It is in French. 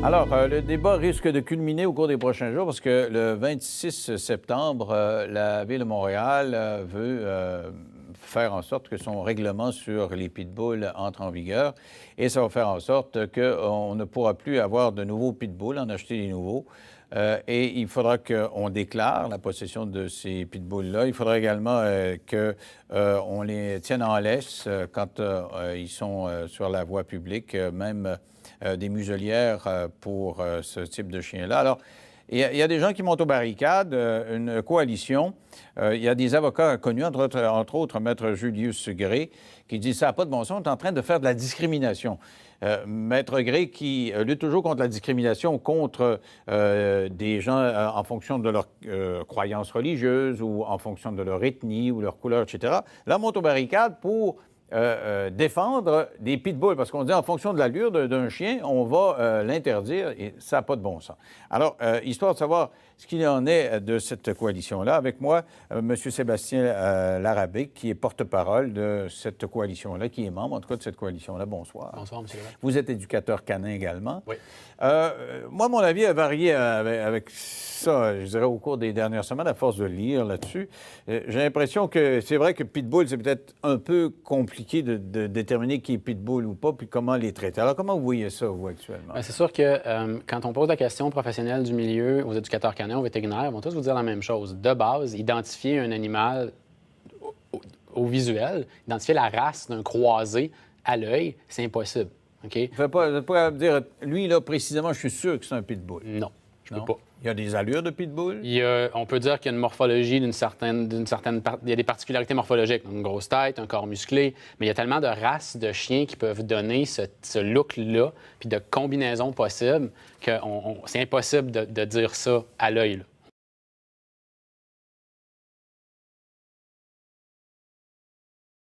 Alors, le débat risque de culminer au cours des prochains jours parce que le 26 septembre, la Ville de Montréal veut faire en sorte que son règlement sur les pitbulls entre en vigueur et ça va faire en sorte qu'on ne pourra plus avoir de nouveaux pitbulls, en acheter des nouveaux. Et il faudra qu'on déclare la possession de ces pitbulls-là. Il faudra également qu'on les tienne en laisse quand ils sont sur la voie publique, même des muselières pour ce type de chien-là. Alors, il y a des gens qui montent aux barricades, une coalition. Il y a des avocats connus, entre autres, Maître Julius Gray, qui dit « ça n'a pas de bon sens, on est en train de faire de la discrimination ». Maître Gray qui lutte toujours contre la discrimination contre des gens en fonction de leur croyances religieuses ou en fonction de leur ethnie ou leur couleur, etc., là, monte aux barricades pour défendre des pitbulls, parce qu'on dit en fonction de l'allure d'un chien, on va l'interdire et ça n'a pas de bon sens. Alors, histoire de savoir ce qu'il en est de cette coalition-là, avec moi, M. Sébastien Larabé, qui est porte-parole de cette coalition-là, qui est membre, en tout cas, de cette coalition-là. Bonsoir. Bonsoir, M. Lévesque. Vous êtes éducateur canin également. Oui. Moi, mon avis a varié avec ça, je dirais, au cours des dernières semaines, à force de lire là-dessus. J'ai l'impression que c'est vrai que pitbull, c'est peut-être un peu compliqué de déterminer qui est pitbull ou pas, puis comment les traiter. Alors, comment vous voyez ça, vous, actuellement? Bien, c'est sûr que quand on pose la question aux professionnels du milieu, aux éducateurs canins, aux vétérinaires, ils vont tous vous dire la même chose. De base, identifier un animal au visuel, identifier la race d'un croisé à l'œil, c'est impossible. OK? Vous ne pouvez pas dire, lui, là, précisément, je suis sûr que c'est un pitbull. Non, je ne peux pas. Il y a des allures de pitbull? On peut dire qu'il y a une morphologie il y a des particularités morphologiques, une grosse tête, un corps musclé, mais il y a tellement de races de chiens qui peuvent donner ce look-là, puis de combinaisons possibles, que c'est impossible de dire ça à l'œil.